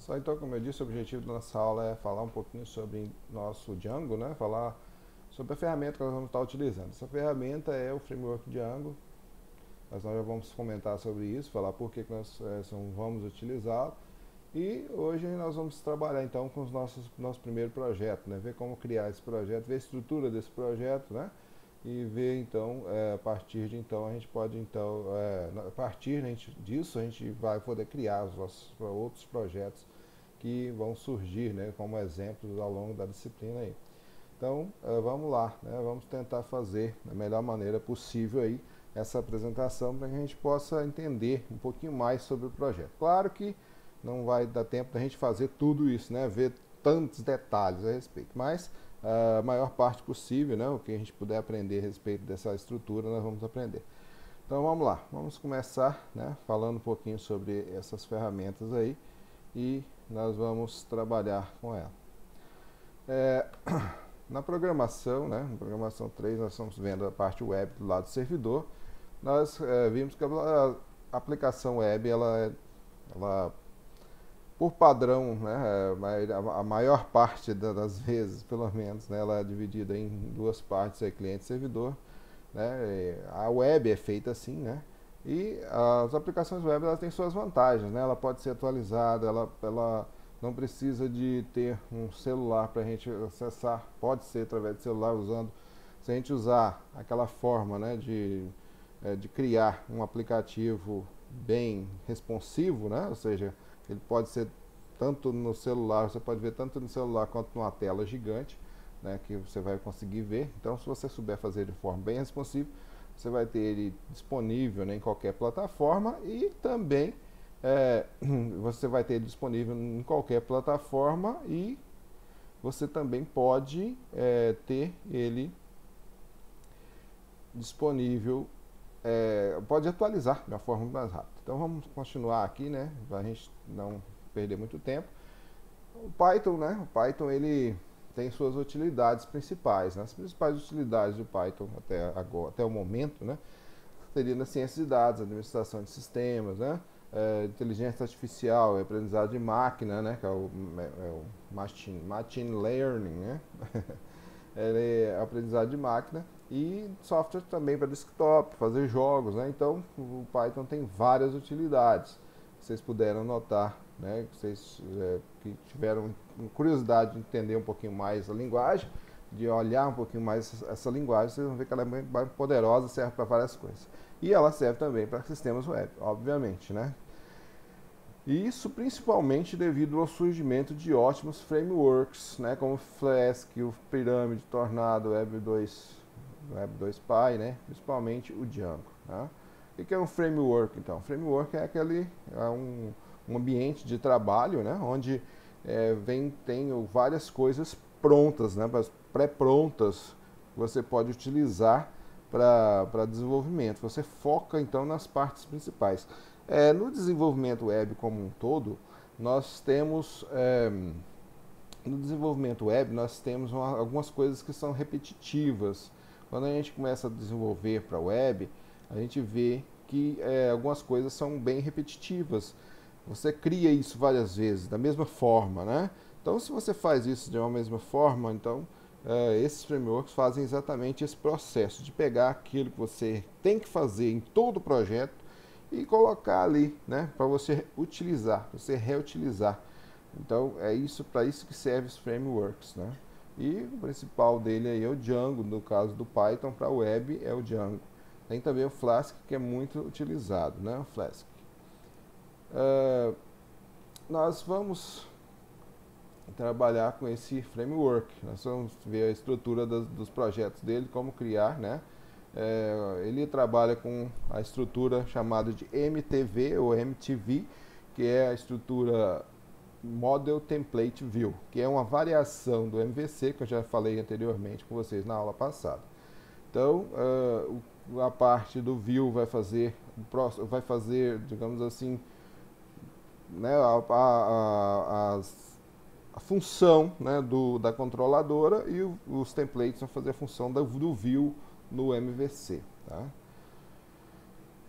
Só então, como eu disse, o objetivo da nossa aula é falar um pouquinho sobre nosso Django, né? Falar sobre a ferramenta que nós vamos estar utilizando. Essa ferramenta é o framework Django. Nós já vamos comentar sobre isso, falar por que nós vamos utilizá-lo. E hoje nós vamos trabalhar então com nosso primeiro projeto, né? Ver como criar esse projeto, ver a estrutura desse projeto, né? E ver então, a partir de então, a gente pode então, a partir disso a gente vai poder criar os nossos outros projetos que vão surgir, né, como exemplos ao longo da disciplina aí. Então, vamos lá, né, vamos tentar fazer da melhor maneira possível aí essa apresentação para que a gente possa entender um pouquinho mais sobre o projeto. Claro que não vai dar tempo da gente fazer tudo isso, né, ver tantos detalhes a respeito, mas a maior parte possível, né, o que a gente puder aprender a respeito dessa estrutura, nós vamos aprender. Então vamos lá, vamos começar, né, falando um pouquinho sobre essas ferramentas aí e nós vamos trabalhar com ela. Na programação, né, na programação 3, nós estamos vendo a parte web do lado do servidor. Nós vimos que a aplicação web, ela por padrão, né, a maior parte das vezes, pelo menos, né, ela é dividida em duas partes, cliente e servidor. Né, a web é feita assim, né, e as aplicações web elas têm suas vantagens, né, ela pode ser atualizada, ela não precisa de ter um celular para a gente acessar, pode ser através de celular usando, se a gente usar aquela forma, né, de criar um aplicativo bem responsivo, né, ou seja, ele pode ser tanto no celular, você pode ver tanto no celular quanto numa tela gigante, né, que você vai conseguir ver. Então, se você souber fazer de forma bem responsiva, você vai ter ele disponível, né, em qualquer plataforma e também você vai ter ele disponível em qualquer plataforma e você também pode ter ele disponível, pode atualizar de uma forma mais rápida. Então vamos continuar aqui, né, para a gente não perder muito tempo. O Python, né, o Python ele tem suas utilidades principais, né? As principais utilidades do Python até o momento, né, seria na ciência de dados, administração de sistemas, né, inteligência artificial, aprendizado de máquina, né, que é o machine learning, né, é aprendizado de máquina e software também para desktop, fazer jogos, né? Então o Python tem várias utilidades. Vocês puderam notar, né? Vocês que tiveram curiosidade de entender um pouquinho mais a linguagem, de olhar um pouquinho mais essa linguagem, vocês vão ver que ela é bem poderosa, serve para várias coisas. E ela serve também para sistemas web, obviamente, né? E isso principalmente devido ao surgimento de ótimos frameworks, né, como Flask, o Pyramid, Tornado, Web2Py, né, principalmente o Django. Tá? O que é um framework, então? Framework é um ambiente de trabalho, né, onde tem várias coisas prontas, né, pré-prontas, que você pode utilizar para desenvolvimento. Você foca, então, nas partes principais. No desenvolvimento web como um todo, nós temos no desenvolvimento web nós temos algumas coisas que são repetitivas. Quando a gente começa a desenvolver para a web, a gente vê que algumas coisas são bem repetitivas. Você cria isso várias vezes da mesma forma, né? Então, se você faz isso de uma mesma forma, então esses frameworks fazem exatamente esse processo de pegar aquilo que você tem que fazer em todo o projeto e colocar ali, né, para você utilizar, você reutilizar. Então é isso, para isso que serve os frameworks, né? E o principal dele aí é o Django, no caso do Python para web é o Django. Tem também o Flask que é muito utilizado, né? O Flask. Nós vamos trabalhar com esse framework. Nós vamos ver a estrutura dos projetos dele, como criar, né? Ele trabalha com a estrutura chamada de MTV ou MTV, que é a estrutura Model Template View, que é uma variação do MVC, que eu já falei anteriormente com vocês na aula passada. Então, a parte do View vai fazer, digamos assim, né, a função, né, da controladora e os templates vão fazer a função do View no MVC. Tá?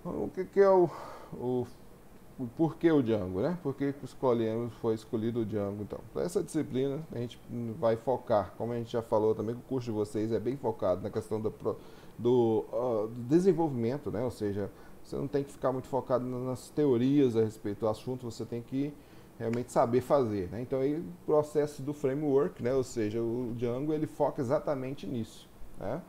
Então, o que é o por que o Django, né? Por que foi escolhido o Django, então? Para essa disciplina, a gente vai focar, como a gente já falou também, que o curso de vocês é bem focado na questão do desenvolvimento, né? Ou seja, você não tem que ficar muito focado nas teorias a respeito do assunto, você tem que realmente saber fazer, né? Então, aí, o processo do framework, né? Ou seja, o Django, ele foca exatamente nisso, né?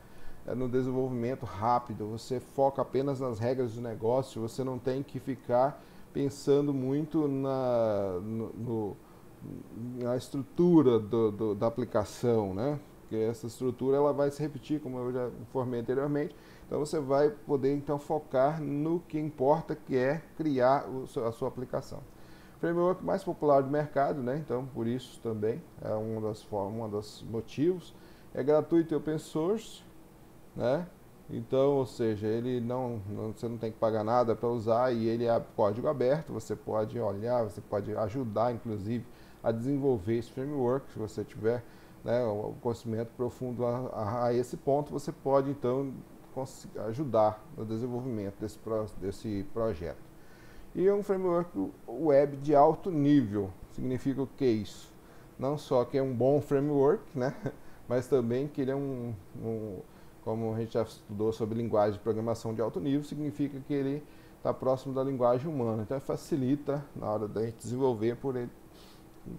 No desenvolvimento rápido, você foca apenas nas regras do negócio, você não tem que ficar pensando muito na estrutura da aplicação, né? Porque essa estrutura ela vai se repetir, como eu já informei anteriormente. Então você vai poder então focar no que importa, que é criar a sua aplicação. O framework mais popular do mercado, né? Então por isso também é um dos motivos. É gratuito e open source, né? Então, ou seja, ele você não tem que pagar nada para usar e ele é código aberto, você pode olhar, você pode ajudar, inclusive, a desenvolver esse framework, se você tiver, né, o conhecimento profundo a esse ponto, você pode, então, ajudar no desenvolvimento desse projeto. E é um framework web de alto nível. Significa o que é isso? Não só que é um bom framework, né, mas também que ele é como a gente já estudou sobre linguagem de programação de alto nível, significa que ele está próximo da linguagem humana. Então facilita na hora da gente desenvolver por ele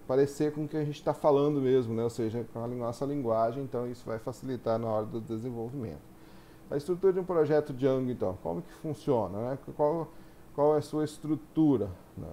parecer com o que a gente está falando mesmo, né? Ou seja, com a nossa linguagem, então isso vai facilitar na hora do desenvolvimento. A estrutura de um projeto Django, então, como que funciona, né? Qual é a sua estrutura, né?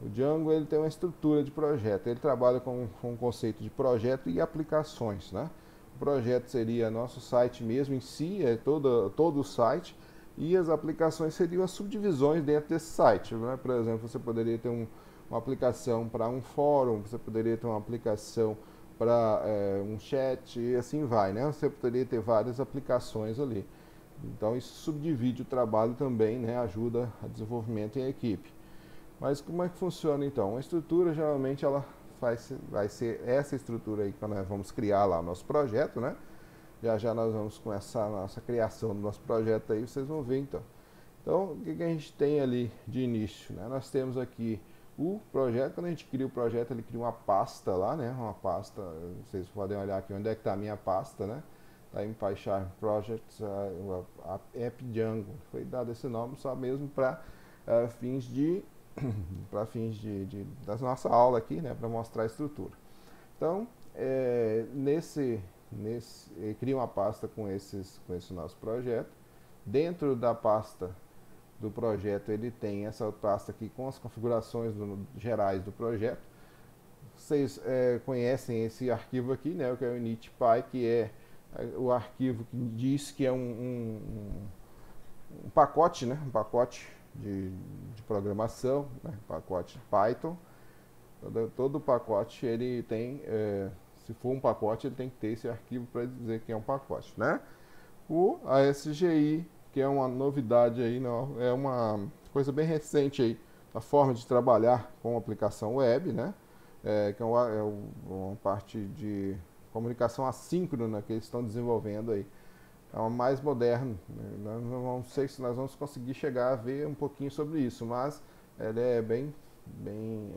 O Django ele tem uma estrutura de projeto, ele trabalha com o conceito de projeto e aplicações, né? O projeto seria nosso site mesmo em si, é todo o site, e as aplicações seriam as subdivisões dentro desse site, né? Por exemplo, você poderia ter uma aplicação para um fórum, você poderia ter uma aplicação para um chat e assim vai, né? Você poderia ter várias aplicações ali. Então isso subdivide o trabalho também, né? Ajuda a desenvolvimento em equipe. Mas como é que funciona então? A estrutura geralmente ela vai ser essa estrutura aí que nós vamos criar lá o nosso projeto, né? Já já nós vamos começar a nossa criação do nosso projeto aí, vocês vão ver então. Então, o que a gente tem ali de início, né? Nós temos aqui o projeto, quando a gente cria o projeto, ele cria uma pasta lá, né? Uma pasta, vocês podem olhar aqui onde é que está a minha pasta, né? Está em PyCharm Projects, App Django. Foi dado esse nome só mesmo para fins da nossa aula aqui, né, para mostrar a estrutura. Então, cria uma pasta com esse nosso projeto. Dentro da pasta do projeto, ele tem essa pasta aqui com as configurações gerais do projeto. Vocês conhecem esse arquivo aqui, né, que é o init.py, que é o arquivo que diz que é um pacote, né, um pacote de programação, né, pacote Python. Todo pacote ele tem, se for um pacote, ele tem que ter esse arquivo para dizer que é um pacote, né? O ASGI, que é uma novidade aí, não, é uma coisa bem recente aí, a forma de trabalhar com aplicação web, né? Que é uma parte de comunicação assíncrona que eles estão desenvolvendo aí. É uma mais moderno, né? Não sei se nós vamos conseguir chegar a ver um pouquinho sobre isso, mas ela é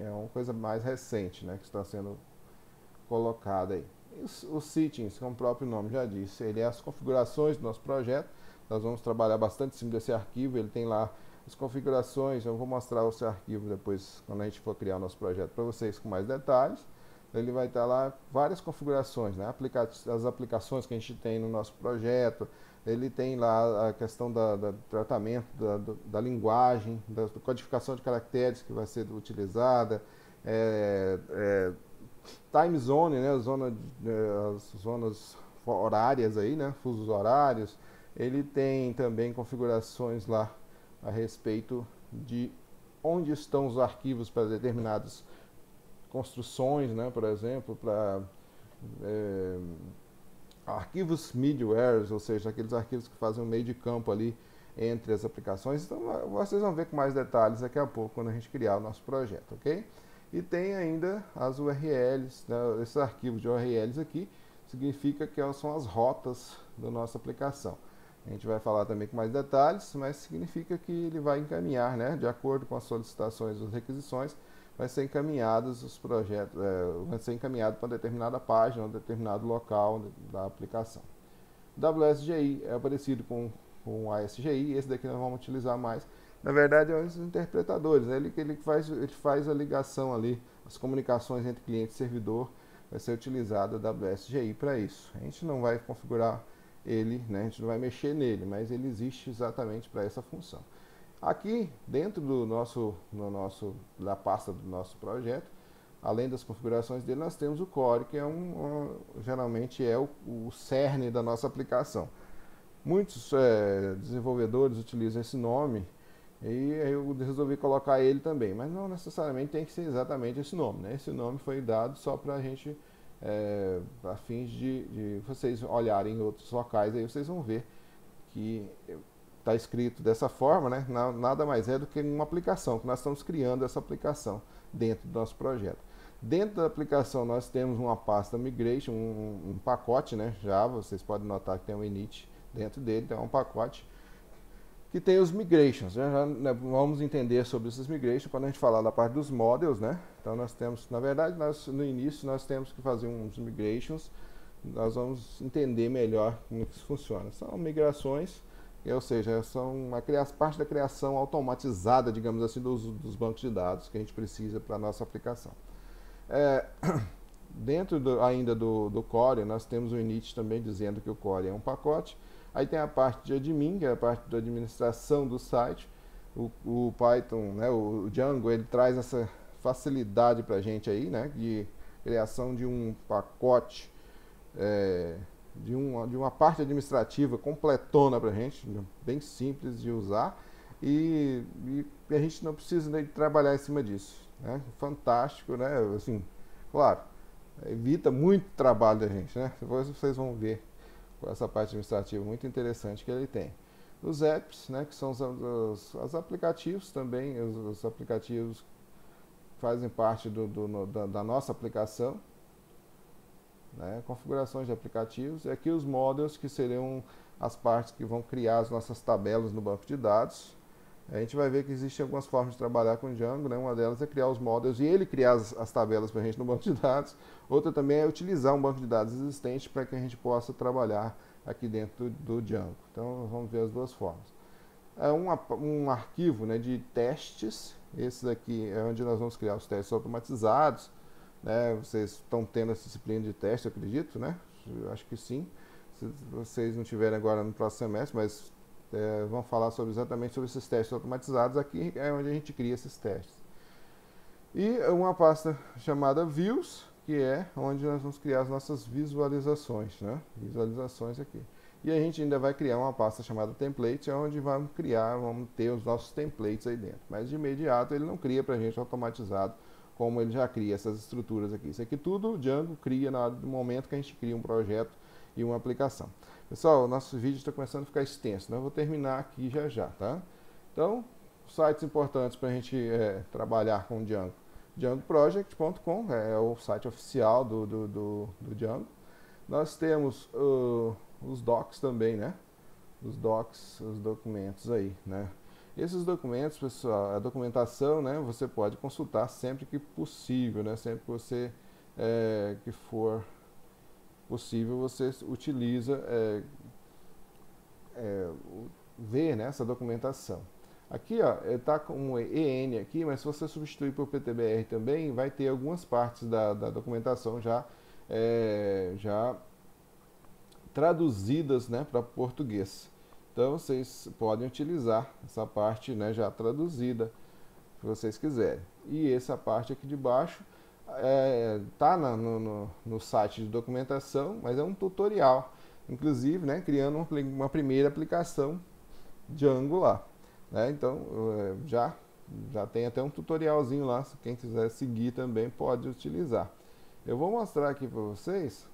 é uma coisa mais recente, né, que está sendo colocada aí. Os settings, como o próprio nome já disse, ele é as configurações do nosso projeto. Nós vamos trabalhar bastante em cima desse arquivo, ele tem lá as configurações, eu vou mostrar o seu arquivo depois, quando a gente for criar o nosso projeto para vocês com mais detalhes. Ele vai estar lá várias configurações, né? As aplicações que a gente tem no nosso projeto, ele tem lá a questão do tratamento da linguagem, da codificação de caracteres que vai ser utilizada, time zone, né? As zonas horárias aí, né? Fusos horários. Ele tem também configurações lá a respeito de onde estão os arquivos para determinados construções, né, por exemplo, para arquivos middlewares, ou seja, aqueles arquivos que fazem um meio de campo ali entre as aplicações. Então, vocês vão ver com mais detalhes daqui a pouco, quando a gente criar o nosso projeto, ok? E tem ainda as URLs, né, esses arquivos de URLs aqui, significa que são as rotas da nossa aplicação. A gente vai falar também com mais detalhes, mas significa que ele vai encaminhar, né, de acordo com as solicitações e as requisições, vai ser encaminhados os projetos, vai ser encaminhado para determinada página, um determinado local da aplicação. WSGI é parecido com o ASGI, esse daqui nós vamos utilizar mais. Na verdade, é os interpretadores, né? ele faz a ligação ali, as comunicações entre cliente e servidor, vai ser utilizado a WSGI para isso. A gente não vai configurar ele, né? A gente não vai mexer nele, mas ele existe exatamente para essa função. Aqui, dentro da pasta do nosso projeto, além das configurações dele, nós temos o core, que é geralmente é o cerne da nossa aplicação. Muitos desenvolvedores utilizam esse nome e eu resolvi colocar ele também, mas não necessariamente tem que ser exatamente esse nome, né? Esse nome foi dado só para a gente, a fins de vocês olharem em outros locais, aí vocês vão ver que está escrito dessa forma, né? Nada mais é do que uma aplicação, que nós estamos criando essa aplicação dentro do nosso projeto. Dentro da aplicação nós temos uma pasta migration, um pacote, né, Java, vocês podem notar que tem um init dentro dele, tem um pacote que tem os migrations, né, vamos entender sobre esses migrations quando a gente falar da parte dos models, né? Então nós temos, na verdade, no início nós temos que fazer uns migrations, nós vamos entender melhor como isso funciona. São migrações, ou seja, são parte da criação automatizada, digamos assim, dos bancos de dados que a gente precisa para a nossa aplicação. Dentro ainda do core, nós temos o init também dizendo que o core é um pacote. Aí tem a parte de admin, que é a parte da administração do site. O Python, né, o Django, ele traz essa facilidade para a gente aí, né, de criação de um pacote, de uma parte administrativa completona para a gente, bem simples de usar, e a gente não precisa nem trabalhar em cima disso, né? Fantástico, né? Assim, claro, evita muito trabalho da gente, né? Depois vocês vão ver essa parte administrativa muito interessante que ele tem. Os apps, né, que são os aplicativos também, os aplicativos fazem parte da nossa aplicação, né, configurações de aplicativos, e aqui os models, que seriam as partes que vão criar as nossas tabelas no banco de dados. A gente vai ver que existem algumas formas de trabalhar com Django, né? Uma delas é criar os models e ele criar as tabelas para a gente no banco de dados. Outra também é utilizar um banco de dados existente para que a gente possa trabalhar aqui dentro do Django. Então vamos ver as duas formas. É um arquivo, né, de testes. Esse daqui é onde nós vamos criar os testes automatizados, né? Vocês estão tendo essa disciplina de teste, eu acredito, né? Eu acho que sim. Se vocês não tiverem agora no próximo semestre, mas vamos falar exatamente sobre esses testes automatizados. Aqui é onde a gente cria esses testes. E uma pasta chamada Views, que é onde nós vamos criar as nossas visualizações, né? Visualizações aqui. E a gente ainda vai criar uma pasta chamada Template, onde vamos ter os nossos templates aí dentro. Mas de imediato ele não cria para a gente automatizado, como ele já cria essas estruturas aqui. Isso aqui tudo o Django cria no momento que a gente cria um projeto e uma aplicação. Pessoal, o nosso vídeo está começando a ficar extenso, né? Eu vou terminar aqui já, tá? Então, sites importantes para a gente trabalhar com o Django. DjangoProject.com é o site oficial do Django. Nós temos os docs também, né? Os docs, os documentos aí, né? Esses documentos, pessoal, a documentação, né? Você pode consultar sempre que possível, né? Sempre que você que for possível, você utiliza ver, né, essa documentação. Aqui está com um EN aqui, mas se você substituir por PTBR também, vai ter algumas partes da documentação já traduzidas, né, para português. Então vocês podem utilizar essa parte, né, já traduzida, se vocês quiserem. E essa parte aqui de baixo tá no site de documentação, mas é um tutorial, inclusive, né, criando uma primeira aplicação Django lá, né? Então já tem até um tutorialzinho lá, se quem quiser seguir também pode utilizar. Eu vou mostrar aqui para vocês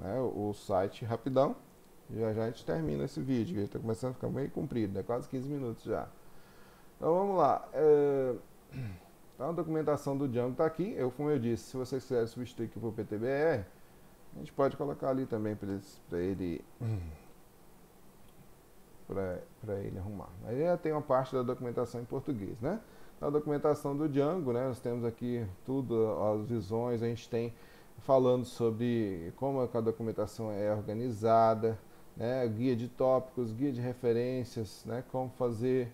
né, o site rapidão. Já a gente termina esse vídeo, ele está começando a ficar meio comprido, né? Quase 15 minutos já. Então vamos lá. Então a documentação do Django está aqui. Como eu disse, se vocês quiserem substituir aqui por PTBR, a gente pode colocar ali também para ele arrumar. Aí já tem uma parte da documentação em português, né? Na documentação do Django, né, nós temos aqui tudo, as visões, a gente tem falando sobre como a documentação é organizada, né, guia de tópicos, guia de referências, né, como fazer.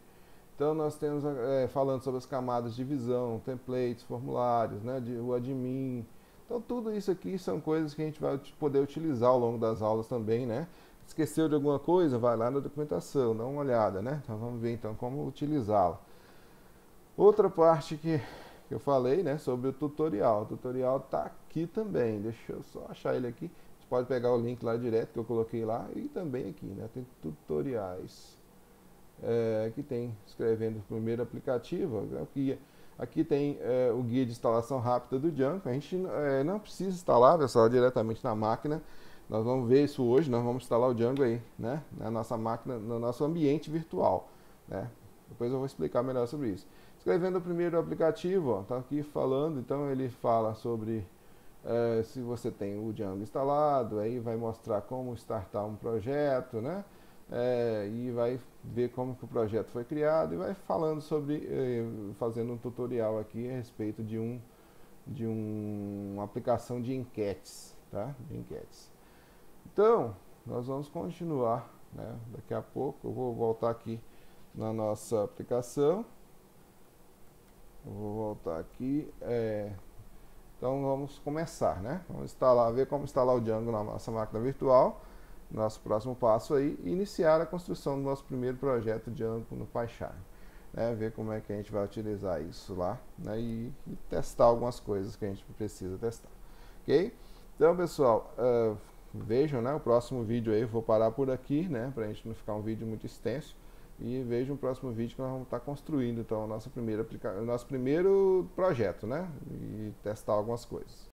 Então nós temos falando sobre as camadas de visão, templates, formulários, né, o admin. Então tudo isso aqui são coisas que a gente vai poder utilizar ao longo das aulas também, né? Esqueceu de alguma coisa, vai lá na documentação, dá uma olhada, né? Então vamos ver então como utilizá-la. Outra parte que eu falei, né, sobre o tutorial. O tutorial está aqui também. Deixa eu só achar ele aqui. Você pode pegar o link lá direto que eu coloquei lá e também aqui, né? Tem tutoriais. Aqui tem escrevendo o primeiro aplicativo. Aqui tem o guia de instalação rápida do Django. A gente não precisa instalar, pessoal, diretamente na máquina. Nós vamos ver isso hoje. Nós vamos instalar o Django aí, né, na nossa máquina, no nosso ambiente virtual, né? Depois eu vou explicar melhor sobre isso. Escrevendo o primeiro aplicativo, está aqui falando. Então ele fala sobre se você tem o Django instalado, aí vai mostrar como startar um projeto, né? E vai ver como que o projeto foi criado e vai falando sobre, fazendo um tutorial aqui a respeito de uma aplicação de enquetes, tá? De enquetes. Então, nós vamos continuar, né? Daqui a pouco eu vou voltar aqui na nossa aplicação. Eu vou voltar aqui. Então vamos começar, né? Vamos ver como instalar o Django na nossa máquina virtual. Nosso próximo passo aí, iniciar a construção do nosso primeiro projeto Django no PyCharm. Né? Ver como é que a gente vai utilizar isso lá, né? E testar algumas coisas que a gente precisa testar. Ok? Então, pessoal, vejam, né, o próximo vídeo aí. Eu vou parar por aqui, né? Para a gente não ficar um vídeo muito extenso. E vejam o próximo vídeo que nós vamos estar construindo então o nosso primeiro projeto, né? E testar algumas coisas.